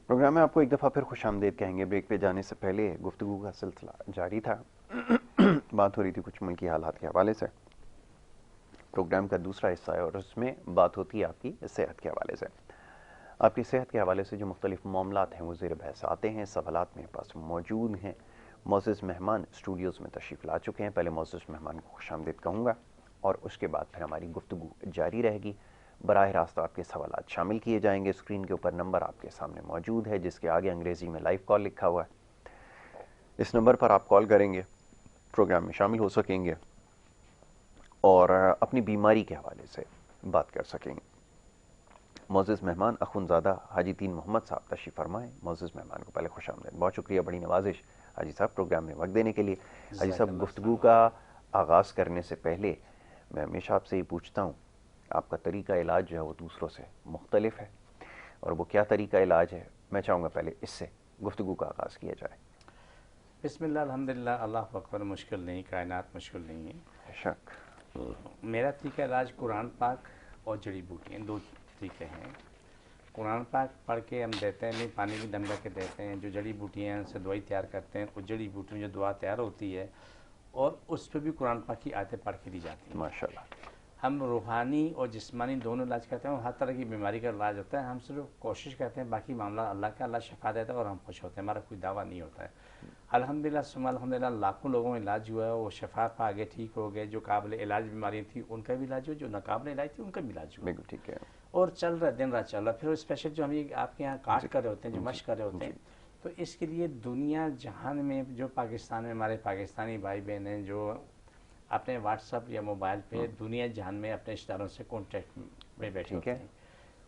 Programme میں آپ کو ایک دفعہ پھر خوش آمدید کہیں گے. بریک پہ جانے سے پہلے گفتگو کا سلسلہ جاری تھا. بات ہو رہی تھی کچھ ملکی حالات کے حوالے سے. پروگرام کا دوسرا حصہ ہے اور اس میں بات ہوتی ہے آپ کی صحت کے حوالے سے. آپ کی صحت کے حوالے سے جو مختلف معاملات ہیں وہ زیر بحث آتے ہیں. سوالات میرے پاس موجود ہیں. معزز مہمان اسٹوڈیوز میں تشریف لا چکے ہیں. پہلے معزز مہمان کو خوش آمدید کہوں گا اور اس کے بعد پھر ہماری گفتگو جاری رہے گی. براہ راست آپ کے سوالات شامل کیے جائیں گے. اسکرین کے اوپر نمبر آپ کے سامنے موجود ہے جس کے آگے انگریزی میں لائیو کال لکھا ہوا ہے. اس نمبر پر آپ کال کریں گے, پروگرام میں شامل ہو سکیں گے اور اپنی بیماری کے حوالے سے بات کر سکیں گے. معزز مہمان اخونزادہ حاجی تین محمد صاحب تشریف فرمائیں. معزز مہمان کو پہلے خوش آمدید. بہت شکریہ, بڑی نوازش حاجی صاحب پروگرام میں وقت دینے کے لیے. حاجی صاحب, گفتگو کا آغاز کرنے سے پہلے میں ہمیشہ آپ سے یہ پوچھتا ہوں, آپ کا طریقہ علاج جو ہے وہ دوسروں سے مختلف ہے, اور وہ کیا طریقہ علاج ہے میں چاہوں گا پہلے اس سے گفتگو کا آغاز کیا جائے. بسم اللہ الحمدللہ اللہ اکبر. مشکل نہیں, کائنات مشکل نہیں ہے. شک. میرا طریقہ علاج قرآن پاک اور جڑی بوٹیاں, دو طریقے ہیں. قرآن پاک پڑھ کے ہم دیتے ہیں, نہیں پانی میں دم کر کے دیتے ہیں. جو جڑی بوٹیاں ہیں ان سے دوائی تیار کرتے ہیں. وہ جڑی بوٹیوں جو دعا تیار ہوتی ہے اور اس پہ بھی قرآن پاک کی آیتیں پڑھ کے دی جاتی ہیں. ماشاءاللہ. ہم روحانی اور جسمانی دونوں علاج کرتے ہیں, اور ہر طرح کی بیماری کا علاج ہوتا ہے. ہم صرف کوشش کرتے ہیں, باقی معاملہ اللہ کا, اللہ شفا دیتا ہے اور ہم خوش ہوتے ہیں. ہمارا کوئی دعویٰ نہیں ہوتا ہے. الحمدللہ ثم الحمدللہ لاکھوں لوگوں کا علاج ہوا ہے, وہ شفا پا گئے, ٹھیک ہو گئے. جو قابل علاج بیماریاں تھیں ان کا بھی علاج ہوا, جو ناقابل علاج تھی ان کا بھی علاج ہوا. بالکل ٹھیک ہے. اور چل رہا دن رات چل رہا. پھر اسپیشل جو ہم یہ آپ کے یہاں کاٹ کر رہے ہوتے ہیں, جو مشق کر رہے ہوتے ہیں, تو اس کے لیے دنیا جہان میں جو پاکستان میں ہمارے پاکستانی بھائی بہن ہیں جو اپنے واٹس ایپ یا موبائل پہ دنیا جہان میں اپنے رشتہ داروں سے کانٹیکٹ میں بیٹھے ہوتے ہیں,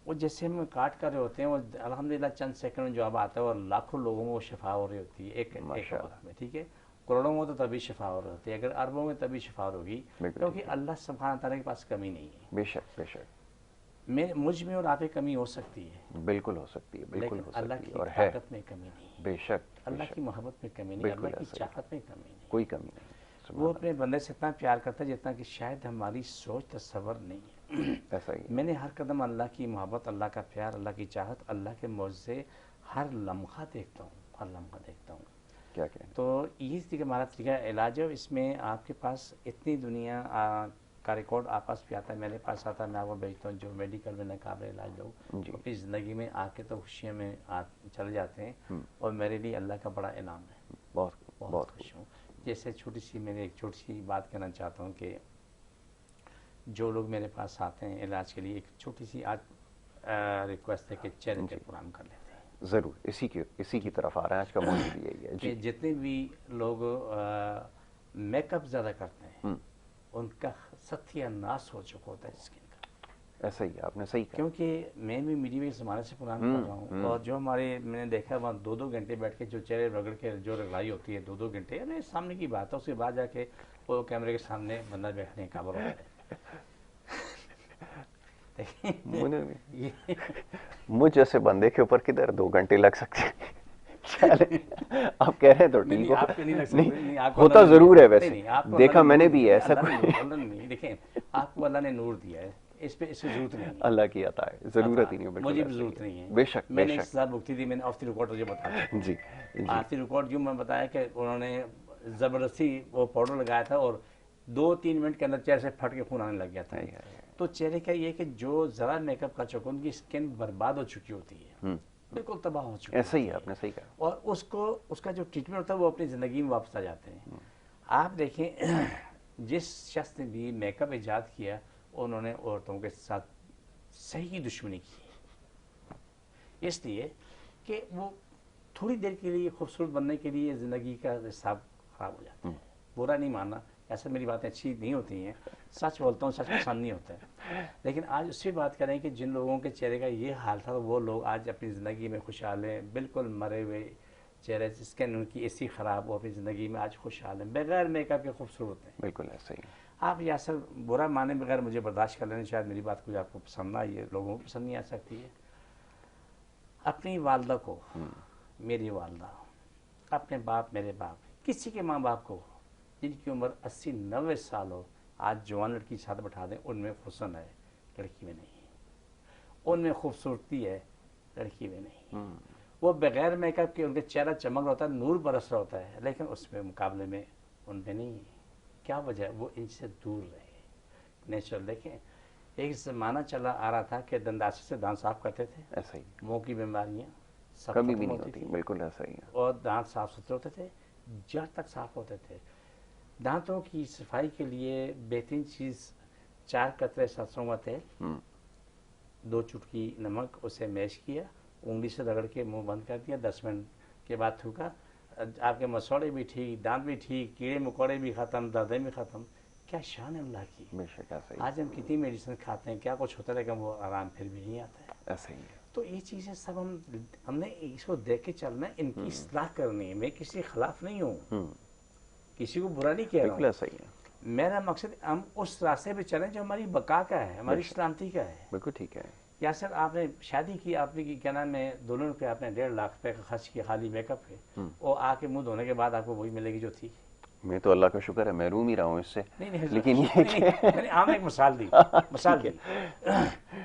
وہ جیسے ہم کاٹ کر رہے ہوتے ہیں, وہ الحمدللہ چند سیکنڈ میں جواب آتا ہے اور لاکھوں لوگوں میں وہ شفا ہو رہی ہوتی ہے ایک وقت میں. ٹھیک ہے, کروڑوں میں تو تبھی شفا ہو رہی ہوتی ہے, اگر اربوں میں تبھی شفا ہوگی, کیونکہ اللہ سبحانہ تعالیٰ کے پاس کمی نہیں ہے. بے شک بے شک. مجھ میں اور آپ میں کمی ہو سکتی ہے, بالکل ہو سکتی ہے, بالکل لیکن ہو اللہ سکتی ہے, کی اور ہے. طاقت میں کمی نہیں, بے شک. اللہ کی محبت میں کمی نہیں, اللہ کی چاہت میں کمی نہیں, کوئی کمی نہیں. وہ اپنے بندے سے اتنا پیار کرتا ہے جتنا کہ شاید ہماری سوچ تصور نہیں ہے. ایسا ہی. میں نے ہر قدم اللہ کی محبت, اللہ کا پیار, اللہ کی چاہت, اللہ کے معجزے ہر لمحہ دیکھتا ہوں, ہر لمحہ دیکھتا ہوں. کیا کہیں. تو یہ ہمارا طریقہ علاج ہے. اس میں آپ کے پاس اتنی دنیا کا ریکارڈ آپ پاس بھی آتا ہے, میرے پاس آتا ہے, میں آپ کو بھیجتا ہوں. جو میڈیکل میں ناقابل علاج لوگ اپنی زندگی میں آ کے تو خوشیاں میں چلے جاتے ہیں, اور میرے لیے اللہ کا بڑا انعام ہے. بہت خوش ہوں. جیسے میں نے ایک چھوٹی سی بات کہنا چاہتا ہوں کہ جو لوگ میرے پاس آتے ہیں علاج کے لیے, ایک چھوٹی سی آج ریکویسٹ ہے کہ چہرے پہ قرآن کر لیتے ہیں. ضرور, اسی کی طرف آ رہا ہے آج کا موضوع بھی یہی ہے. کہ جتنے بھی لوگ میک اپ زیادہ کرتے ہیں ان کا ستیہ ناس ہو چکا ہوتا ہے اسکن کا. ایسا ہی آپ نے صحیح کہا. کیونکہ میں بھی میڈیا زمانے سے قرآن پڑھ رہا ہوں, اور جو ہمارے میں نے دیکھا وہاں 2-2 گھنٹے بیٹھ کے جو چہرے رگڑ کے جو رگڑائی ہوتی ہے 2-2 گھنٹے, یعنی سامنے کی بات ہے, اس کے بعد جا کے وہ کیمرے کے سامنے بندہ بیٹھنے کا قابل ہوتا ہے. مجھ جیسے بندے کے اوپر کدھر 2 گھنٹے لگ سکتے ہیں. آپ کہہ رہے ہیں تو ٹھیک ہو, ہوتا ضرور ہے ویسے, دیکھا میں نے بھی ایسا. دیکھیں آپ کو اللہ نے نور دیا ہے, اس پہ ضرورت نہیں ہے. اللہ کی عطا ہے, ضرورت ہی نہیں. مجھے بھی ضرورت نہیں ہے. بے شک. میں نے اس سال بھگتی تھی, میں نے آف دی ریکارڈ جو بتایا. جی آف دی ریکارڈ جو میں بتایا کہ انہوں نے زبردستی وہ پاؤڈر لگایا تھا اور 2-3 منٹ کے اندر چہرے سے پھٹ کے خون آنے لگ گیا تھا. تو چہرے کا یہ کہ جو ذرا میک اپ کا چکا ان کی اسکن برباد ہو چکی ہوتی ہے, بالکل تباہ ہو چکی ہے. ایسا ہی ہے, آپ نے صحیح کہا. اور اس کا جو ٹریٹمنٹ ہوتا ہے وہ اپنی زندگی میں واپس آ جاتے ہیں. آپ دیکھیں جس شخص نے بھی میک اپ ایجاد کیا انہوں نے عورتوں کے ساتھ صحیح کی دشمنی کی, اس لیے کہ وہ تھوڑی دیر کے لیے خوبصورت بننے کے لیے زندگی کا حساب خراب ہو جاتا ہے. برا نہیں ماننا, ایسا میری باتیں اچھی نہیں ہوتی ہیں, سچ بولتا ہوں, سچ پسند نہیں ہوتا ہے. لیکن آج اس سے بات کریں کہ جن لوگوں کے چہرے کا یہ حال تھا وہ لوگ آج اپنی زندگی میں خوشحال ہیں, بالکل مرے ہوئے چہرے, اسکن ان کی ایسی خراب ہو اپنی زندگی میں آج خوشحال ہیں, بغیر میک اپ کے خوبصورت ہیں. بالکل ایسا ہی. آپ یہ اصل برا مانے بغیر مجھے برداشت کر لینا, شاید میری بات کچھ آپ کو پسند نہ آئی ہے, لوگوں کو پسند نہیں آ سکتی ہے. اپنی والدہ کو, میری والدہ, اپنے باپ, میرے باپ, کسی کے ماں باپ کو جن کی عمر 80-90 سال ہو, آج جوان لڑکی ساتھ بٹھا دیں, ان میں حسن ہے, لڑکی میں نہیں. ان میں خوبصورتی ہے, لڑکی میں نہیں. وہ بغیر میک اپ کے ان کے چہرہ چمک رہا ہوتا ہے, نور برس رہا ہوتا ہے, لیکن اس میں مقابلے میں ان پہ نہیں ہے. کیا وجہ ہے؟ وہ ان سے دور رہے, نیچرل. دیکھیں ایک زمانہ چلا آ رہا تھا کہ دنداسی سے دانت صاف کرتے تھے, ایسا ہی منہ کی بیماریاں سب کبھی بھی ختم نہیں ہوتی ہوتی, تھی, بالکل ایسا ہی ہے. اور دانت صاف ستھرے ہوتے تھے, جڑ تک صاف ہوتے تھے. دانتوں کی صفائی کے لیے بہترین چیز 4 قطرے سرسوں کا تیل, ہم، 2 چٹکی نمک, اسے میش کیا, انگلی سے رگڑ کے منہ بند کر دیا, 10 منٹ کے بعد تھوکا, آپ کے مسوڑے بھی ٹھیک, دانت بھی ٹھیک, کیڑے مکوڑے بھی ختم, دردیں بھی ختم. کیا شان ہے اللہ کی. بے شک ایسا ہی آج ہم کتنی میڈیسن کھاتے ہیں, کیا کچھ ہوتا ہے, لیکن وہ آرام پھر بھی نہیں آتا ہے. ایسا ہی ہے. تو یہ چیزیں سب ہم نے اس کو دیکھ کے چلنا ہے, ان کی اصلاح کرنی ہے. میں کسی خلاف نہیں ہوں, ہم، کسی کو برا نہیں کہہ رہا بالکل ہوں. ایسا ہی ہے. میرا مقصد ہم اس راستے پہ چلیں جو ہماری بقا کا ہے, ہماری بے شک. سلامتی کا ہے. بالکل ٹھیک ہے. یا سر آپ نے شادی کی, آپ نے کی کیا نام ہے, دلہن پہ آپ نے 1.5 لاکھ روپے کا خرچ کیا خالی میک اپ پہ, ہم. اور آ کے منہ دھونے کے بعد آپ کو وہی ملے گی جو تھی. میں تو اللہ کا شکر ہے محروم ہی رہا ہوں اس سے, نہیں نہیں لیکن یہ نہیں, میں نے عام ایک مثال دی, مثال دی. ایسا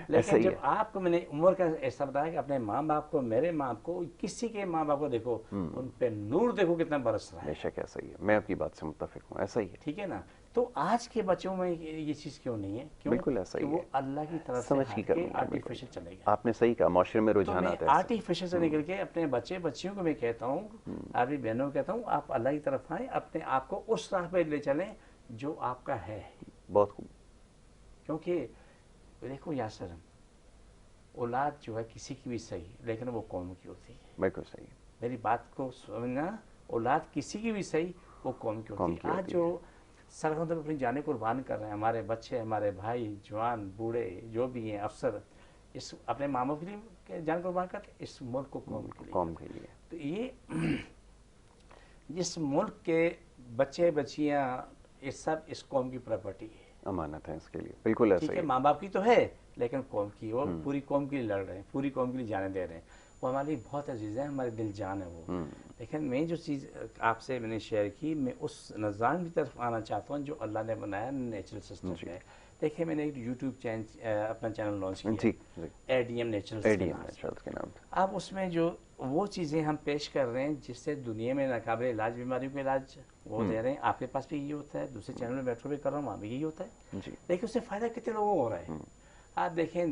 لیکن ہی جب ہے. آپ کو میں نے عمر کا ایسا بتایا کہ اپنے ماں باپ کو, میرے ماں باپ کو, کسی کے ماں باپ کو دیکھو, ان پہ نور دیکھو کتنا برس رہا بے ہے. شک ایسا ہی ہے, میں آپ کی بات سے متفق ہوں, ایسا ہی ہے. ٹھیک ہے نا. تو آج کے بچوں میں یہ چیز کیوں نہیں ہے؟ کیوں بالکل ایسا کہ ہی وہ ہے. اللہ کی طرف سے سمجھ کی ہٹ کے کمی ہے, بالکل. آرٹیفیشل چلے گا. آپ نے صحیح کہا, معاشرے میں تو میں رجحانات ایسے. آرٹیفیشل سے نکل کے اپنے بچیوں کو میں کہتا ہوں, آپ بہنوں کو کہتا ہوں, آپ اللہ کی طرف آئیں, اپنے آپ کو اس راہ پہ لے چلیں جو آپ کا ہے. بہت خوب. کیونکہ دیکھو یاسر, اولاد جو ہے کسی کی بھی صحیح, لیکن وہ قوم کی ہوتی ہے. بالکل صحیح ہے. میری بات کو سمجھنا, اولاد کسی کی بھی صحیح, وہ قوم کی ہوتی قوم ہے. کی آج ہوتی جو سرحدوں پہ اپنی جانیں قربان کر رہے ہیں, ہمارے بچے, ہمارے بھائی, جوان, بوڑھے جو بھی ہیں, افسر, اس اپنے ماں باپ کے لیے جان قربان کرتے ہیں, اس ملک کو قوم کے لیے. قوم کے لیے. تو یہ جس ملک کے بچے بچیاں, یہ سب اس قوم کی پراپرٹی ہے, امانت ہے اس کے لیے, بالکل ایسا ٹھیک ہی ہے. ہے. ماں باپ کی تو ہے, لیکن قوم کی, اور پوری قوم کے لیے لڑ رہے ہیں, پوری قوم کے لیے جانے دے رہے ہیں. وہ ہمارے لیے بہت عزیز ہیں, ہمارے دل جان ہے وہ. لیکن میں جو چیز آپ سے میں نے شیئر کی, میں اس نظام کی طرف آنا چاہتا ہوں جو اللہ نے بنایا نیچرل سسٹم ہے. دیکھیں میں نے ایک یوٹیوب اپنا چینل لانچ کیا, جی جی, ADM نیچرلز کے ADM نام سے. نیچرلز کے نام سے. اب اس میں جو وہ چیزیں ہم پیش کر رہے ہیں جس سے دنیا میں ناقابل علاج بیماریوں کا علاج وہ دے رہے ہیں. آپ کے پاس بھی یہی ہوتا ہے, دوسرے چینل میں بیٹھو بھی کر رہا ہوں, وہاں بھی یہی ہوتا ہے. جی. لیکن اس سے فائدہ کتنے لوگوں کو ہو رہا ہے. آپ دیکھیں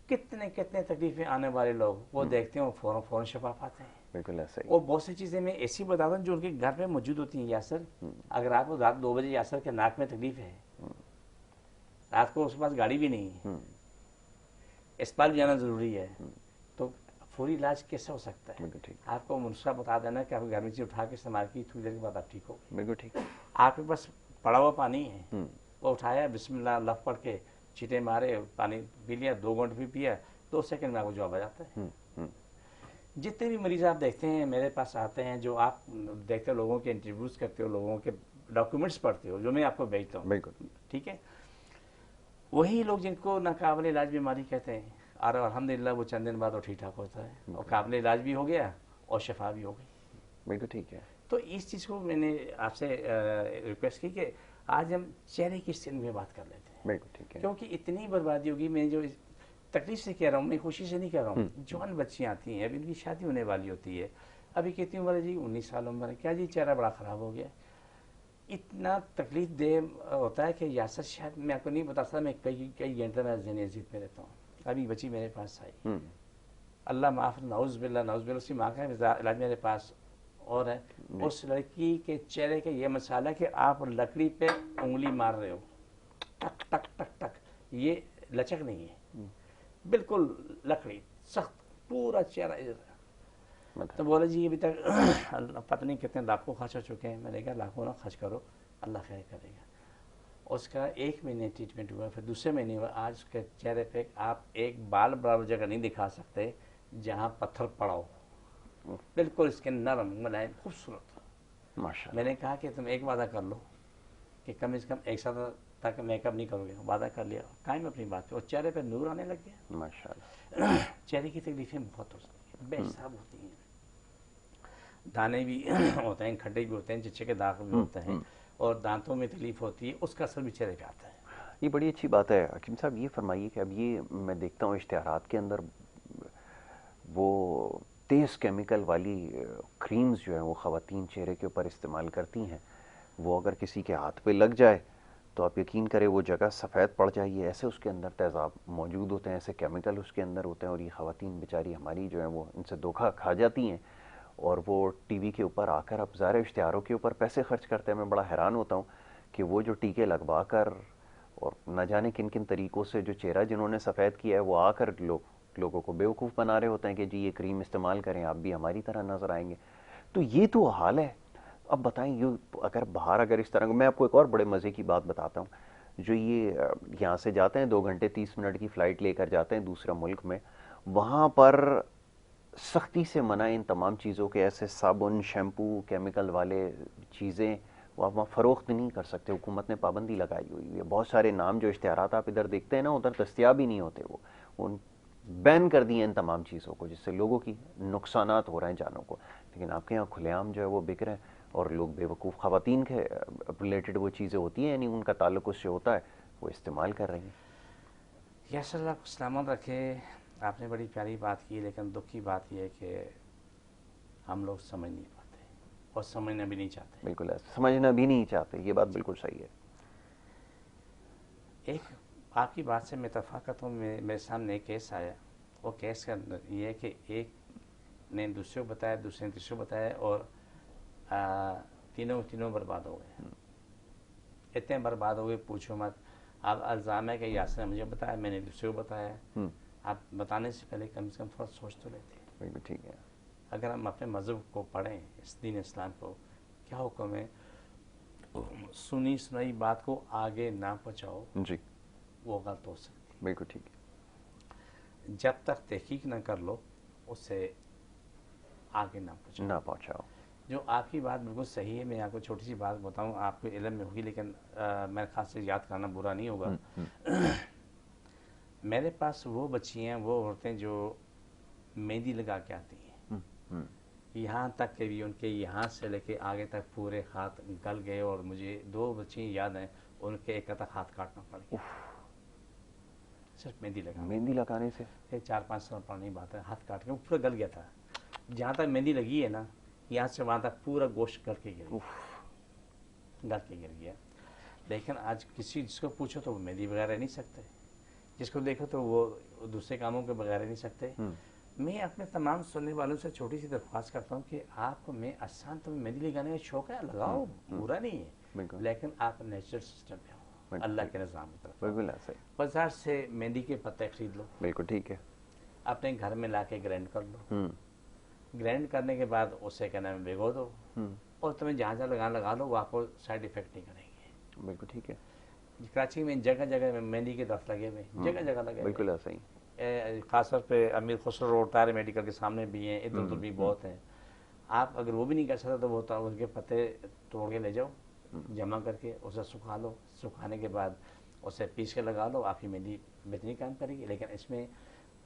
کتنے تکلیفیں آنے والے لوگ, وہ دیکھتے ہیں, وہ فوراً شفا پاتے ہیں. بالکل ایسا ہی. اور بہت سی چیزیں میں ایسی بتاتا ہوں جو ان کے گھر پہ موجود ہوتی ہیں. یاسر, اگر آپ کو رات 2 بجے یاسر کے ناک میں تکلیف ہے, رات کو اس کے پاس گاڑی بھی نہیں ہے, اسپتال جانا ضروری ہے, تو فوری علاج کیسے ہو سکتا ہے؟ بالکل ٹھیک. آپ کو نسخہ بتا دینا کہ آپ گھر میں چیز اٹھا کے استعمال کی, تھوڑی دیر کے بعد آپ ٹھیک ہو گئے. بالکل ٹھیک. آپ کے پاس پڑا ہوا پانی ہے, وہ اٹھایا, بسم اللہ لفظ پڑھ کے چھینٹے مارے, پانی پی لیا, 2 گھنٹ بھی پیا, 2 سیکنڈ میں آپ کو جواب آ جاتا ہے. جتنے بھی مریض آپ دیکھتے ہیں میرے پاس آتے ہیں, جو آپ دیکھتے ہو, لوگوں کے انٹرویوز کرتے ہو, لوگوں کے ڈاکیومنٹس پڑھتے ہو, جو میں آپ کو بھیجتا ہوں, بالکل. ٹھیک ہے, وہی لوگ جن کو ناقابل علاج بیماری کہتے ہیں, اور الحمدللہ وہ چند دن بعد وہ ٹھیک ٹھاک ہوتا ہے, اور قابل علاج بھی ہو گیا اور شفا بھی ہو گئی. بالکل ٹھیک ہے. تو اس چیز کو میں نے آپ سے ریکویسٹ کی کہ آج ہم چہرے کی اسکن میں بات کر لیتے ہیں, بالکل ٹھیک ہے. کیونکہ اتنی بربادی ہوگی. میں جو تکلیف سے کہہ رہا ہوں, میں خوشی سے نہیں کہہ رہا ہوں. جوان بچیاں آتی ہیں, ابھی ان کی شادی ہونے والی ہوتی ہے, ابھی کتنی عمر ہے جی, 19 سال عمر ہے, کیا جی چہرہ بڑا خراب ہو گیا. اتنا تکلیف دہ ہوتا ہے کہ یاسر شاید میں آپ کو نہیں بتا سکتا, میں کئی گھنٹے میں ذہنی اذیت میں رہتا ہوں. ابھی بچی میرے پاس آئی, اللہ معاف, نعوذ باللہ, اس کی ماں کا علاج میرے پاس اور ہے. اس لڑکی کے چہرے کا یہ مسئلہ ہے کہ آپ لکڑی پہ انگلی مار رہے ہو, ٹک ٹک ٹک ٹک, یہ لچک نہیں ہے, بالکل لکڑی سخت, پورا چہرہ. تو بولے جی ابھی تک پتہ نہیں کتنے لاکھوں خرچ ہو چکے ہیں. میں نے کہا لاکھوں نہ خرچ کرو, اللہ خیر کرے گا. اس کا 1 مہینے ٹریٹمنٹ ہوا, پھر دوسرے مہینے ہوا. آج اس کے چہرے پہ آپ ایک بال برابر جگہ نہیں دکھا سکتے جہاں پتھر پڑا ہو, بالکل اس کے نرم ملائم خوبصورت. ماشاءاللہ. میں نے کہا کہ تم ایک وعدہ کر لو کہ کم از کم 1 سال تک میک اپ نہیں کرو گے. وعدہ کر لیا, قائم اپنی بات پہ, اور چہرے پہ نور آنے لگ گیا. ماشاءاللہ. چہرے کی تکلیفیں بہت ہو سکتی ہیں, بے حساب ہوتی ہیں, دانے بھی ہوتے ہیں, کھڈے بھی ہوتے ہیں, چچے کے داغ بھی ہوتے ہیں, اور دانتوں میں تکلیف ہوتی ہے, اس کا اثر بھی چہرے پہ آتا ہے. یہ بڑی اچھی بات ہے. حکیم صاحب یہ فرمائیے کہ اب یہ میں دیکھتا ہوں اشتہارات کے اندر وہ تیز کیمیکل والی کریمز جو ہیں وہ خواتین چہرے کے اوپر استعمال کرتی ہیں، وہ اگر کسی کے ہاتھ پہ لگ جائے تو آپ یقین کریں وہ جگہ سفید پڑ جائے، ایسے اس کے اندر تیزاب موجود ہوتے ہیں، ایسے کیمیکل اس کے اندر ہوتے ہیں، اور یہ خواتین بیچاری ہماری جو ہیں وہ ان سے دھوکہ کھا جاتی ہیں، اور وہ ٹی وی کے اوپر آ کر اب ظاہر اشتہاروں کے اوپر پیسے خرچ کرتے ہیں۔ میں بڑا حیران ہوتا ہوں کہ وہ جو ٹیکے لگوا کر اور نہ جانے کن کن طریقوں سے جو چہرہ جنہوں نے سفید کیا ہے وہ آ کر لوگوں کو بیوقوف بنا رہے ہوتے ہیں کہ جی یہ کریم استعمال کریں آپ بھی ہماری طرح نظر آئیں گے۔ تو یہ تو حال ہے۔ اب بتائیں یہ اگر باہر اگر اس طرح، میں آپ کو ایک اور بڑے مزے کی بات بتاتا ہوں، جو یہ یہاں سے جاتے ہیں 2 گھنٹے 30 منٹ کی فلائٹ لے کر جاتے ہیں دوسرے ملک میں، وہاں پر سختی سے منع ان تمام چیزوں کے، ایسے صابن، شیمپو، کیمیکل والے چیزیں وہ آپ وہاں فروخت نہیں کر سکتے، حکومت نے پابندی لگائی ہوئی ہے۔ بہت سارے نام جو اشتہارات آپ ادھر دیکھتے ہیں نا ادھر دستیاب ہی نہیں ہوتے، وہ بین کر دیے ان تمام چیزوں کو، جس سے لوگوں کی نقصانات ہو رہے ہیں جانوں کو، لیکن آپ کے یہاں کھلے عام جو ہے وہ بک رہے ہیں، اور لوگ بے وقوف خواتین کے ریلیٹڈ وہ چیزیں ہوتی ہیں یعنی ان کا تعلق اس سے ہوتا ہے، وہ استعمال کر رہی ہیں۔ یس اللہ کو سلامت رکھے۔ آپ نے بڑی پیاری بات کی، لیکن دکھ کی بات یہ ہے کہ ہم لوگ سمجھ نہیں پاتے اور سمجھنا بھی نہیں چاہتے۔ بالکل ایسا سمجھنا بھی نہیں چاہتے، یہ بات بالکل صحیح ہے۔ ایک آپ کی بات سے میں اتفاق ہوں، میرے سامنے ایک کیس آیا، وہ کیس کا یہ ہے کہ ایک نے دوسرے کو بتایا، دوسرے نے تیسرے کو بتایا، اور تینوں برباد ہو گئے، اتنے برباد ہو گئے پوچھو مت۔ اب الزام ہے کہ یاسر نے مجھے بتایا، میں نے دوسرے کو بتایا۔ آپ بتانے سے پہلے کم سے کم تھوڑا سوچ تو لیتے۔ بالکل ٹھیک ہے۔ اگر ہم اپنے مذہب کو پڑھیں، اس دین اسلام کو، کیا حکم ہے؟ سنی سنائی بات کو آگے نہ پہنچاؤ، جی وہ غلط ہو سکتی بالکل ٹھیک ہے، ہے۔ جب تک تحقیق نہ کر لو اس سے آگے نہ پہنچاؤ۔ نہ پہنچاؤ۔ جو آپ کی بات بالکل صحیح ہے، میں آپ کو چھوٹی سی بات بتاؤں، آپ کو علم میں ہوگی لیکن میرے خاص سے یاد کرنا برا نہیں ہوگا۔ میرے پاس وہ بچی ہیں، وہ عورتیں جو مہندی لگا کے آتی ہیں، یہاں تک کہ بھی ان کے یہاں سے لے کے آگے تک پورے ہاتھ گل گئے، اور مجھے 2 بچی یاد ہیں ان کے ایک تک ہاتھ کاٹنا پڑ گیا، صرف مہندی لگانے سے۔ یہ 4-5 سال پرانی بات ہے، ہاتھ کاٹ کے وہ پورا گل گیا تھا۔ جہاں تک مہندی لگی ہے نا، یہاں سے وہاں تک پورا گوشت گل کے گر گیا۔ لیکن آج کسی جس کو پوچھو تو وہ مہندی بغیر رہ نہیں سکتے، جس کو دیکھو تو وہ دوسرے کاموں کے بغیر رہ نہیں سکتے۔ میں اپنے تمام سننے والوں سے چھوٹی سی درخواست کرتا ہوں کہ آپ کو میں آسان تمہیں مہندی لگانے کا شوق ہے، لگاؤ، برا نہیں ہے، لیکن آپ نیچرل سسٹم پہ ہو، اللہ کے نظام کی طرف۔ بالکل ایسا ہی۔ بازار سے مہندی کے پتے خرید لو، بالکل ٹھیک ہے۔ اپنے گھر میں لا کے گرینڈ کر لو، گرینڈ کرنے کے بعد اسے کیا نام ہے بھگو دو، اور تمہیں جہاں جہاں لگا لو، وہ آپ کو سائڈ ایفیکٹ نہیں کریں گے۔ بالکل ٹھیک ہے۔ کراچی میں جگہ جگہ مہندی کے درخت لگے ہوئے، جگہ جگہ لگے ہوئے، بالکل ایسا ہی۔ خاص طور پہ امیر خسرو روڈ طاہر میڈیکل کے سامنے بھی ہیں، ادھر ادھر بھی بہت ہیں۔ آپ اگر وہ بھی نہیں کر سکتے تو وہ ان کے پتے توڑ کے لے جاؤ، جمع کر کے اسے سکھا لو، سکھانے کے بعد اسے پیس کے لگا لو، آپ کی مہندی بہترین کام کرے گی، لیکن اس میں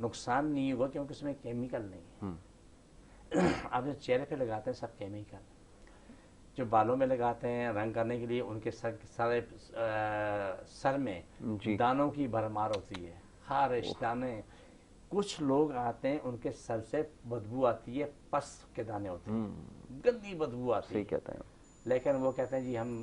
نقصان نہیں ہوگا کیونکہ اس میں کیمیکل نہیں ہے۔ آپ جو چہرے پہ لگاتے ہیں سب کیمیکل، جو بالوں میں لگاتے ہیں رنگ کرنے کے لیے، ان کے سارے سر میں دانوں کی بھرمار ہوتی ہے، خارش دانے۔ کچھ لوگ آتے ہیں ان کے سر سے بدبو آتی ہے، پس کے دانے ہوتے ہیں، گندی بدبو آتی ہے۔ صحیح کہتے ہیں۔ لیکن وہ کہتے ہیں جی ہم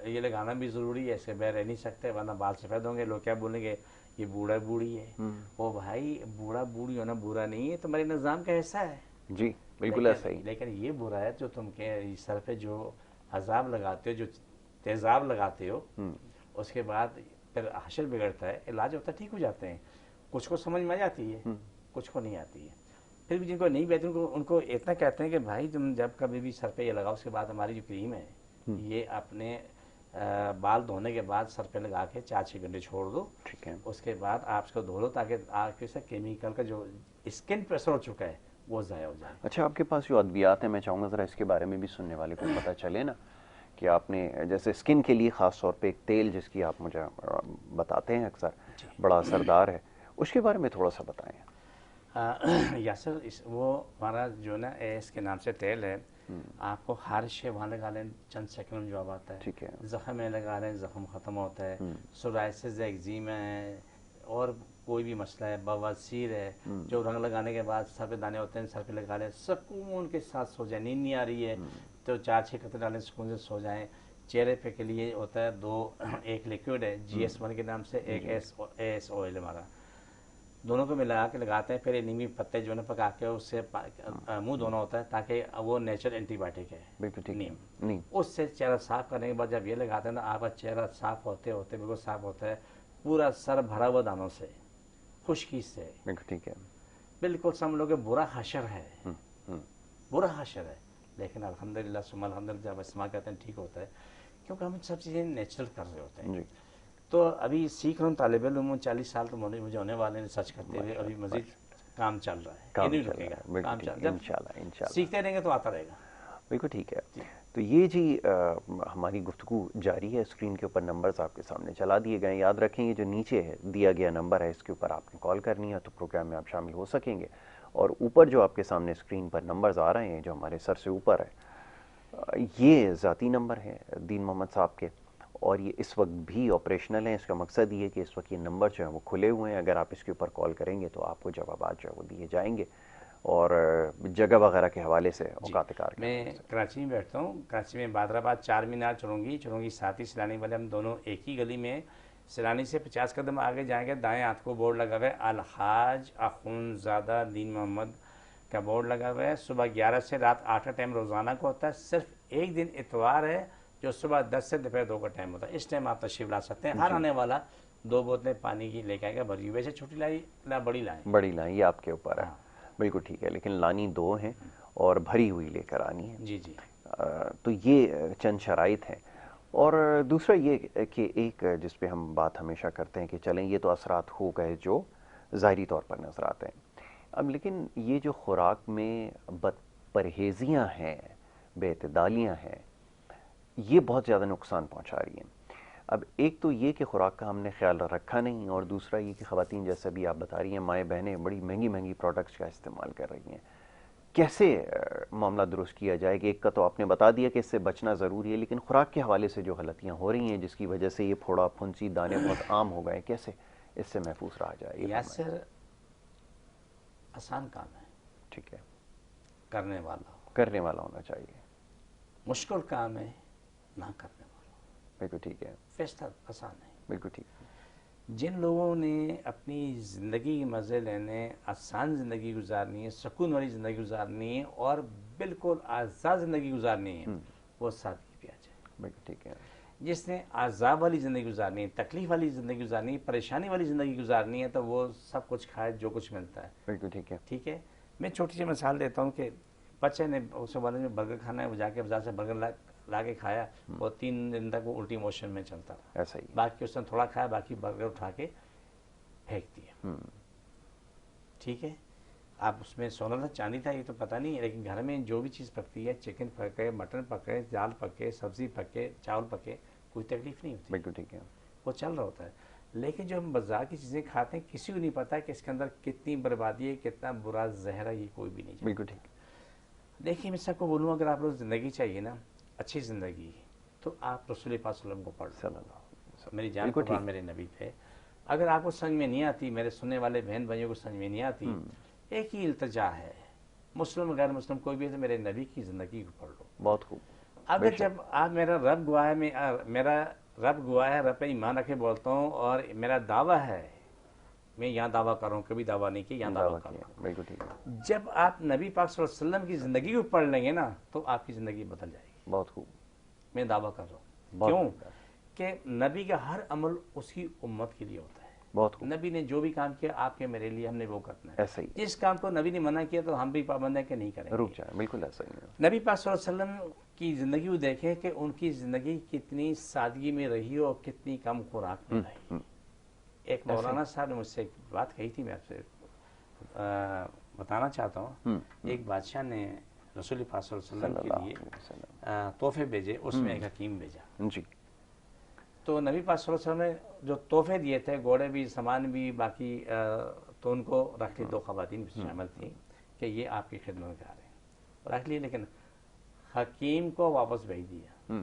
یہ لگانا بھی ضروری ہے، ایسے بغیر رہ نہیں سکتے ورنہ بال سفید ہوں گے، لوگ کیا بولیں گے یہ بوڑھا بوڑھی ہے۔ وہ بھائی بوڑھا بوڑھی ہونا برا نہیں ہے، تمہارے نظام کا حصہ ہے۔ جی بالکل ایسا ہی۔ لیکن یہ برا ہے جو تم کے سر پہ جو عذاب لگاتے ہو، جو تیزاب لگاتے ہو، اس کے بعد پھر حشر بگڑتا ہے، علاج ہوتا ہے، ٹھیک ہو جاتے ہیں، کچھ کو سمجھ میں آ جاتی ہے، کچھ کو نہیں آتی ہے۔ پھر بھی جن کو نہیں بیٹھتے ان کو اتنا کہتے ہیں کہ بھائی تم جب کبھی بھی سر پہ یہ لگاؤ، اس کے بعد ہماری جو کریم ہے یہ اپنے بال دھونے کے بعد سر پہ لگا کے 4-6 گھنٹے چھوڑ دو، ٹھیک ہے۔ اس کے بعد آپ اس کو دھو لو تاکہ آپ کے کیمیکل کا جو اسکن پہ اثر ہو چکا ہے وہ ضائع ہو جائے۔ اچھا آپ کے پاس جو ادویات ہیں، میں چاہوں گا ذرا اس کے بارے میں بھی سننے والے کو پتہ چلے نا، کہ آپ نے جیسے اسکن کے لیے خاص طور پہ ایک تیل جس کی آپ مجھے بتاتے ہیں اکثر، بڑا اثردار ہے، اس کے بارے میں تھوڑا سا بتائیں۔ یاسر وہ ہمارا جو نا اس کے نام سے تیل ہے، آپ کو خارش ہے وہاں لگا لیں، چند سیکنڈ میں جواب آتا ہے۔ ٹھیک ہے۔ زخم میں لگا لیں، زخم ختم ہوتا ہے۔ سورائسس ایگزیما ہے، اور کوئی بھی مسئلہ ہے، بواسیر ہے، جو رنگ لگانے کے بعد سر پہ دانے ہوتے ہیں سر پہ لگا لیں، سکون کے ساتھ سو جائیں، نیند نہیں آ رہی ہے تو 4-6 قطرے ڈالیں، سکون سے سو جائیں۔ چہرے پہ کے لیے ہوتا ہے ایک لیکوڈ ہے GS1 کے نام سے، ایک AS آئل ہمارا، دونوں کو ملا کے لگاتے ہیں، پھر یہ نیمی پتے جو ہے پکا کے اس سے منہ دھونا ہوتا ہے تاکہ وہ نیچرل اینٹی بایوٹک ہے بالکل ٹھیک ہے، نیم، اس سے چہرہ صاف کرنے کے بعد جب یہ لگاتے ہیں نا آپ کا چہرہ صاف ہوتے ہوتے بالکل صاف ہوتا ہے، پورا سر بھرا ہوا دانوں سے، خشکی سے، بالکل ٹھیک ہے، بالکل سمجھ لو کہ برا حشر ہے، برا حشر ہے، لیکن الحمدللہ ثم الحمدللہ جب استعمال کرتے ہیں ٹھیک ہوتا ہے، کیونکہ ہم سب چیزیں نیچرل کر رہے ہوتے ہیں۔ جی تو ابھی سیکھ رہا ہوں، طالب علم ہوں، 40 سال تو مجھے ہونے والے ہیں ریسرچ کرتے ہوئے، ابھی مزید کام چل رہا ہے، یہ نہیں رکے گا، کام چل جب انشاءاللہ سیکھتے رہیں گے تو آتا رہے گا۔ بالکل ٹھیک ہے۔ تو یہ جی ہماری گفتگو جاری ہے، اسکرین کے اوپر نمبرز آپ کے سامنے چلا دیے گئے ہیں، یاد رکھیں یہ جو نیچے ہے دیا گیا نمبر ہے، اس کے اوپر آپ نے کال کرنی ہے تو پروگرام میں آپ شامل ہو سکیں گے، اور اوپر جو آپ کے سامنے اسکرین پر نمبرز آ رہے ہیں جو ہمارے سر سے اوپر ہے، یہ ذاتی نمبر ہے دین محمد صاحب کے، اور یہ اس وقت بھی آپریشنل ہیں۔ اس کا مقصد یہ ہے کہ اس وقت یہ نمبر جو ہیں وہ کھلے ہوئے ہیں، اگر آپ اس کے اوپر کال کریں گے تو آپ کو جوابات جو ہے وہ دیے جائیں گے، اور جگہ وغیرہ کے حوالے سے اوقات کار کے میں کراچی میں بیٹھتا ہوں، کراچی میں بادر آباد 4 مینار چرونگی ساتھ ہی سیلانی والے، ہم دونوں ایک ہی گلی میں، سیلانی سے 50 قدم آگے جائیں گے، دائیں ہاتھ کو بورڈ لگا ہوا ہے الحاج اخونزادہ دین محمد کا بورڈ لگا ہوا ہے، صبح 11 سے رات 8 کا ٹائم روزانہ کو ہوتا ہے، صرف ایک دن اتوار ہے جو صبح 10 سے دوپہر 2 کا ٹائم ہوتا ہے، اس ٹائم آپ تشریف لا سکتے ہیں، ہر آنے والا 2 بوتلیں پانی کی لے کے آئے گا بھری، ویسے چھوٹی لائی لا بڑی لائیں، بڑی لائیں یہ آپ کے اوپر ہے، بالکل ٹھیک ہے، لیکن لانی 2 ہیں اور بھری ہوئی لے کر آنی ہے۔ جی جی تو یہ چند شرائط ہیں، اور دوسرا یہ کہ ایک جس پہ ہم بات ہمیشہ کرتے ہیں کہ چلیں یہ تو اثرات ہو گئے جو ظاہری طور پر نظر آتے ہیں، اب لیکن یہ جو خوراک میں بد پرہیزیاں ہیں، بے اعتدالیاں ہیں، یہ بہت زیادہ نقصان پہنچا رہی ہیں۔ اب ایک تو یہ کہ خوراک کا ہم نے خیال رکھا نہیں، اور دوسرا یہ کہ خواتین جیسا بھی آپ بتا رہی ہیں، مائیں بہنیں بڑی مہنگی پروڈکٹس کا استعمال کر رہی ہیں، کیسے معاملہ درست کیا جائے کہ ایک کا تو آپ نے بتا دیا کہ اس سے بچنا ضروری ہے، لیکن خوراک کے حوالے سے جو غلطیاں ہو رہی ہیں جس کی وجہ سے یہ پھوڑا پھنسی دانے بہت عام ہو گئے، کیسے اس سے محفوظ رہا جائے؟ یہ یاسر آسان کام ہے، ٹھیک ہے، کرنے والا ہونا چاہیے، مشکل کام ہے نہ کرنے والا، بالکل ٹھیک ہے، فیصلہ آسان ہے۔ بالکل ٹھیک ہے، جن لوگوں نے اپنی زندگی مزے لینے، آسان زندگی گزارنی ہے، سکون والی زندگی گزارنی ہے اور بالکل آزاد زندگی گزارنی ہے، وہ سادگی پہ آ جائے۔ بالکل ٹھیک ہے، جس نے عذاب والی زندگی گزارنی ہے، تکلیف والی زندگی گزارنی ہے، پریشانی والی زندگی گزارنی ہے، تو وہ سب کچھ کھائے جو کچھ ملتا ہے، بالکل ٹھیک ہے، ٹھیک ہے۔ میں چھوٹی سی مثال دیتا ہوں کہ بچے نے اس والے نے برگر کھانا ہے، وہ جا کے بازار سے برگر لا کے کھایا، وہ 3 دن تک وہ الٹی موشن میں چلتا رہا، ایسا ہی باقی اس نے تھوڑا کھایا، باقی برگر اٹھا کے پھینک دیا، ٹھیک ہے۔ آپ اس میں سونا تھا چاندی تھا یہ تو پتہ نہیں ہے، لیکن گھر میں جو بھی چیز پکتی ہے، چکن پکے، مٹن پکے، دال پکے، سبزی پکے، چاول پکے، کوئی تکلیف نہیں ہوتی، بالکل ٹھیک ہے، وہ چل رہا ہوتا ہے۔ لیکن جو ہم بازار کی چیزیں کھاتے ہیں کسی کو نہیں پتا کہ اس کے اندر کتنی بربادی ہے، کتنا برا زہر ہے، یہ کوئی بھی نہیں جانتا۔ بالکل ٹھیک ہے، دیکھیے میں سب کو بولوں اگر آپ لوگ زندگی چاہیے نا، اچھی زندگی، تو آپ رسول پاک صلی اللہ علیہ وسلم کو پڑھ لو، صلی اللہ علیہ وسلم، میری جان بالکل قربان ٹھیک، میرے نبی پہ۔ اگر آپ کو سمجھ میں نہیں آتی، میرے سننے والے بہن بھائیوں کو سمجھ میں نہیں آتی، ایک ہی التجا ہے، مسلم غیر مسلم کوئی بھی ہے تو میرے نبی کی زندگی کو پڑھ لو۔ بہت خوب، اگر جب آپ میرا رب گواہ ہے، میرا رب گواہ ہے، رب پہ ایمان رکھے بولتا ہوں، اور میرا دعویٰ ہے، میں یہاں دعویٰ کر رہا ہوں، کبھی دعویٰ نہیں کیا، یہاں دعویٰ کر رہا ہوں۔ بالکل ٹھیک ہے، جب آپ نبی پاک صلی اللہ علیہ وسلم کی زندگی کو پڑھ لیں گے نا تو آپ کی زندگی بدل جائے گی، بہت خوب، میں دعویٰ کر رہا ہوں۔ بہت کیوں؟ خوب، کہ نبی کا ہر عمل اس کی امت کے لیے ہوتا ہے، بہت خوب، نبی نے جو بھی کام کیا آپ کے میرے لیے، ہم نے وہ کرنا ہے۔ ایسا ہی جس کام کو نبی نے منع کیا تو ہم بھی پابند ہیں کہ نہیں کریں گے۔ رک جائیں، بالکل ایسا ہی ہے، نبی پاک صلی اللہ علیہ وسلم کی زندگی کو دیکھیں کہ ان کی زندگی کتنی سادگی میں رہی اور کتنی کم خوراک میں رہی۔ ایک مولانا صاحب نے مجھ سے ایک بات کہی تھی، میں آپ سے بتانا چاہتا ہوں۔ ایک بادشاہ نے رسول پاک صلی اللہ علیہ وسلم کے لیے تحفے بھیجے، اس میں ایک حکیم بھیجا، جی، تو نبی پاک صلی اللہ علیہ وسلم نے جو تحفے دیے تھے، گھوڑے بھی، سامان بھی، باقی تو ان کو رکھ لی، 2 خواتین بھی شامل تھیں کہ یہ آپ کی خدمت میں آ رہے ہیں، رکھ لیے، لیکن حکیم کو واپس بھیج دیا۔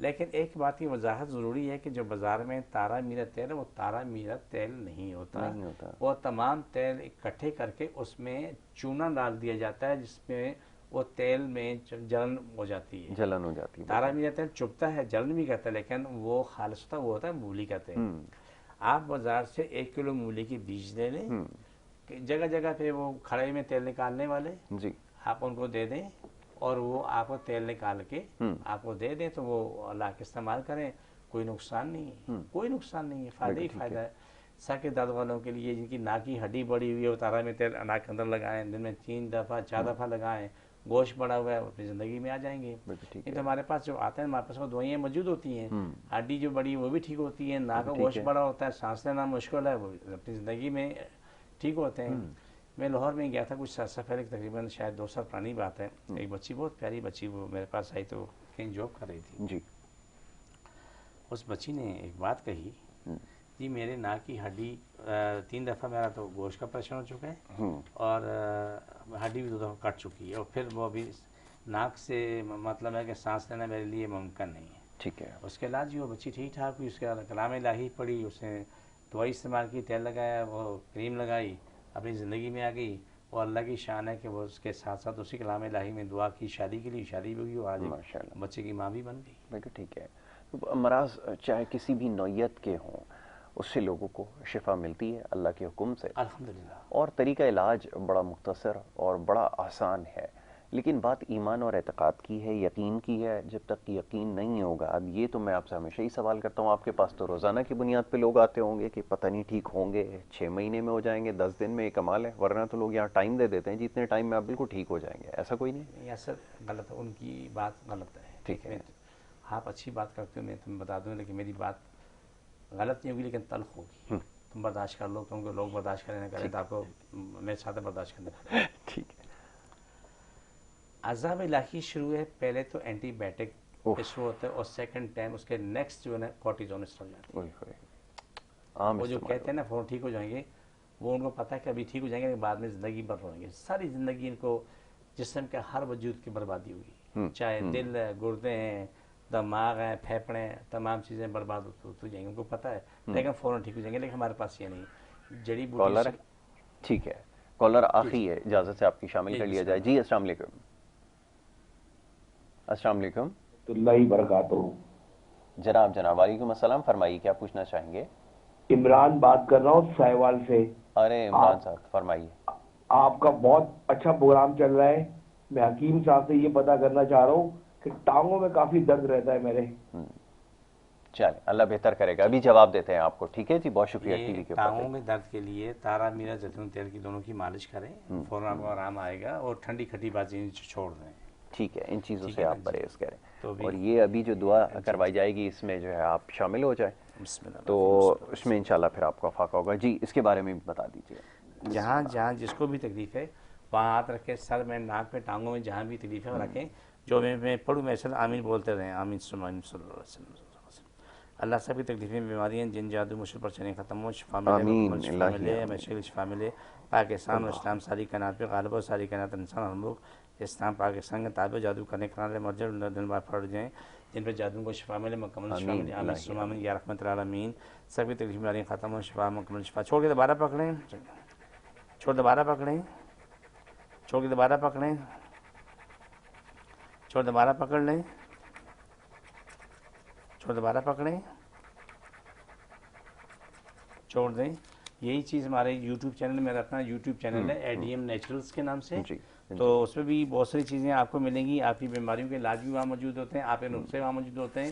لیکن ایک بات کی وضاحت ضروری ہے کہ جو بازار میں تارا میرا تیل ہے وہ تارا میرا تیل نہیں ہوتا، وہ تمام تیل اکٹھے کر کے اس میں چونا ڈال دیا جاتا ہے جس میں وہ تیل میں جلن ہو جاتی ہے، جلن ہو جاتی ہے. تارا میرا تیل چبھتا ہے، جلن بھی کرتا ہے، لیکن وہ خالص ہوتا وہ ہوتا ہے مولی کا تیل. آپ بازار سے 1 کلو مولی کے بیج لے لیں، جگہ جگہ پہ وہ کھڑے میں تیل نکالنے والے جی آپ ان کو دے دیں اور وہ آپ کو تیل نکال کے آپ کو دے دیں تو وہ لا کے استعمال کریں، کوئی نقصان نہیں ہے، کوئی نقصان نہیں ہے، فائدہ ہی فائدہ ہے. سر کے درد والوں کے لیے جن کی ناک کی ہڈی بڑی ہوئی ہے وہ تارا میں تیل ناک کے اندر لگائیں، دن میں 3 دفعہ 4 دفعہ لگائیں، گوشت بڑا ہوا ہے اپنی زندگی میں آ جائیں گے. نہیں تو ہمارے پاس جو آتے ہیں ہمارے پاس وہ دوائیاں موجود ہوتی ہیں، ہڈی جو بڑی وہ بھی ٹھیک ہوتی ہے، ناک کا گوشت بڑا ہوتا ہے، سانس لینا مشکل ہے، وہ اپنی زندگی میں ٹھیک ہوتے ہیں. میں لاہور میں گیا تھا کچھ عرصہ پہلے، تقریباً شاید 2 سال پرانی بات ہے. ایک بچی بہت پیاری بچی وہ میرے پاس آئی تو کہیں جاب کر رہی تھی. جی اس بچی نے ایک بات کہی، جی میرے ناک کی ہڈی 3 دفعہ میرا تو گوشت کا پریشر ہو چکا ہے اور ہڈی بھی 2 دفعہ کٹ چکی ہے اور پھر وہ ابھی ناک سے مطلب ہے کہ سانس لینا میرے لیے ممکن نہیں ہے. ٹھیک ہے. اس کے علاج وہ بچی ٹھیک ٹھاک ہوئی، اس کے کلام الہی پڑھی، اس نے دوائی استعمال کی، تیل لگایا، وہ کریم لگائی، اپنی زندگی میں آ گئی. اور اللہ کی شان ہے کہ وہ اس کے ساتھ ساتھ اسی کلام الہی میں دعا کی، شادی کے لیے شادی بھی ہوئی اور آج ایک بچے کی ماں بھی بن گئی. بالکل ٹھیک ہے. امراض چاہے کسی بھی نوعیت کے ہوں اس سے لوگوں کو شفا ملتی ہے اللہ کے حکم سے الحمدللہ. اور طریقہ علاج بڑا مختصر اور بڑا آسان ہے. لیکن بات ایمان اور اعتقاد کی ہے، یقین کی ہے. جب تک یقین نہیں ہوگا، اب یہ تو میں آپ سے ہمیشہ ہی سوال کرتا ہوں، آپ کے پاس تو روزانہ کی بنیاد پہ لوگ آتے ہوں گے کہ پتہ نہیں ٹھیک ہوں گے، 6 مہینے میں ہو جائیں گے، 10 دن میں، یہ کمال ہے. ورنہ تو لوگ یہاں ٹائم دے دیتے ہیں جتنے ٹائم میں آپ بالکل ٹھیک ہو جائیں گے. ایسا کوئی نہیں؟ یہ اصل غلط ہے، ان کی بات غلط ہے. ٹھیک ہے. آپ اچھی بات کرتے ہو میں تمہیں بتا دوں، لیکن میری بات غلط نہیں ہوگی لیکن تلخ ہوگی. تم برداشت کر لو، کیونکہ لوگ برداشت کریں نہ کریں تو آپ کو میرے ساتھ برداشت کرنا پڑے. ٹھیک ہے. عذاب الہی شروع ہے، پہلے تو اینٹی بائیوٹک پہ شروع ہوتا ہے اور سیکنڈ ٹائم اس کے نیکسٹ جو ہے نا کورٹیزون اسٹارٹ ہو جاتی ہے. وہ جو کہتے ہیں نا فوراً ٹھیک ہو جائیں گے، وہ ان کو پتہ ہے کہ ابھی ٹھیک ہو جائیں گے لیکن بعد میں زندگی بھر روئیں گے. ساری زندگی ان کو جسم کے ہر وجود کی بربادی ہوگی، چاہے دل ہے، گردے ہیں، دماغ ہیں، پھیپھڑے ہیں، تمام چیزیں برباد ہو جائیں گی. ان کو پتہ ہے لیکن فوراً ٹھیک ہو جائیں گے. لیکن ہمارے پاس یہ نہیں، جڑی بوٹی. کالر ٹھیک ہے. کالر آخری ہے، اجازت سے آپ کی شامل کر لیا جائے. جی السلام علیکم. السلام علیکم. اللہ برکاتہ. جناب وعلیکم السلام. فرمائیے کیا پوچھنا چاہیں گے؟ عمران بات کر رہا ہوں سہیوال سے. ارے عمران صاحب فرمائیے. آپ کا بہت اچھا پروگرام چل رہا ہے. میں حکیم صاحب سے یہ پتا کرنا چاہ رہا ہوں کہ ٹانگوں میں کافی درد رہتا ہے میرے. چلیں اللہ بہتر کرے گا، ابھی جواب دیتے ہیں آپ کو. ٹھیک ہے جی، بہت شکریہ ٹی وی کے اوپر. ٹانگوں میں درد کے لیے تارا میرا زیتون تیل کی دونوں کی مالش کریں، فوراً آپ کو آرام آئے گا. اور ٹھنڈی کھٹی باتیں چھوڑ دیں. ٹھیک ہے، ان چیزوں سے آپ پرہیز کریں. اور یہ ابھی جو دعا کروائی جائے گی اس میں جو ہے آپ شامل ہو جائیں تو اس میں انشاءاللہ پھر آپ کو افاقہ ہوگا. جی اس کے بارے میں بھی بتا دیجیے. جہاں جہاں جس کو بھی تکلیف ہے وہاں ہاتھ رکھے، سر میں، ناک میں، ٹانگوں میں، جہاں بھی تکلیف ہے رکھیں. جو میں پڑھوں میں ایسا آمین بولتے رہیں. آمین صلی اللہ علیہ وسلم. اللہ سب کی تکلیفیں، بیماریاں، جن جادو مشکل پر چلیں ختم ہو، شفا ملے، مکمل شفا ملے، ہمیشہ شفا ملے. پاکستان اور اسلام ساری کائنات پہ غالب ہو، ساری کائنات انسان اور ہم لوگ اسلام پاکستان کے تابع جادو کرنے کھانے مرجع دن بار پڑ جائیں، جن پہ جادو کو شفا ملے، مکمل شفا ملے. آمین صلی اللہ علیہ یا رحمت العالمین. سب کی تکلیفیں بیماریاں ختم ہو، شفا مکمل شفا. چھوڑ کے دوبارہ پکڑیں، چھوڑ دوبارہ پکڑیں، چھوڑ کے دوبارہ پکڑیں، چھوڑ دوبارہ پکڑ لیں، چھوڑ دوبارہ پکڑیں، چھوڑ دیں. یہی چیز ہمارے یوٹیوب چینل میں، اپنا یوٹیوب چینل ہے ایڈیم نیچرلز کے نام سے. تو اس میں بھی بہت ساری چیزیں آپ کو ملیں گی. آپ کی بیماریوں کے علاج بھی وہاں موجود ہوتے ہیں، آپ کے نسخے وہاں موجود ہوتے ہیں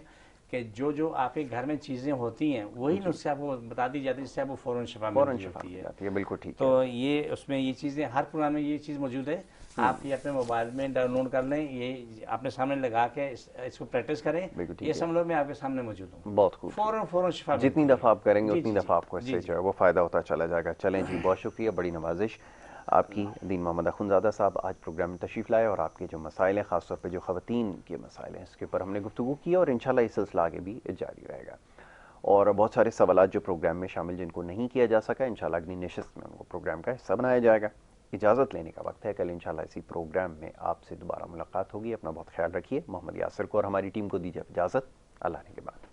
کہ جو آپ کے گھر میں چیزیں ہوتی ہیں وہی نسخے آپ کو بتا دی جاتی ہے، جس سے آپ کو فوراً شفا ملتی ہے. بالکل ٹھیک. تو یہ اس میں یہ چیزیں ہر پروگرام میں یہ چیز موجود ہے. آپ یہ اپنے موبائل میں ڈاؤن لوڈ کر لیں، یہ اپنے سامنے لگا کے اس کو پریکٹس کریں. یہ سب لوگ میں آپ کے سامنے موجود ہوں. بہت خوب. فوراً شفا. جتنی دفعہ آپ کریں گے اتنی دفعہ آپ کو اس سے جو ہے وہ فائدہ ہوتا چلا جائے گا. چلیں جی، بہت شکریہ، بڑی نوازش آپ کی. دین محمد اخونزادہ صاحب آج پروگرام میں تشریف لائے اور آپ کے جو مسائل ہیں، خاص طور پہ جو خواتین کے مسائل ہیں، اس کے اوپر ہم نے گفتگو کی اور انشاءاللہ یہ سلسلہ آگے بھی جاری رہے گا. اور بہت سارے سوالات جو پروگرام میں شامل جن کو نہیں کیا جا سکا، انشاءاللہ اگلی نشست میں ان کو پروگرام کا حصہ بنایا جائے گا. اجازت لینے کا وقت ہے. کل انشاءاللہ اسی پروگرام میں آپ سے دوبارہ ملاقات ہوگی. اپنا بہت خیال رکھیے. محمد یاسر کو اور ہماری ٹیم کو دیجیے اجازت. اللہ نے کے بعد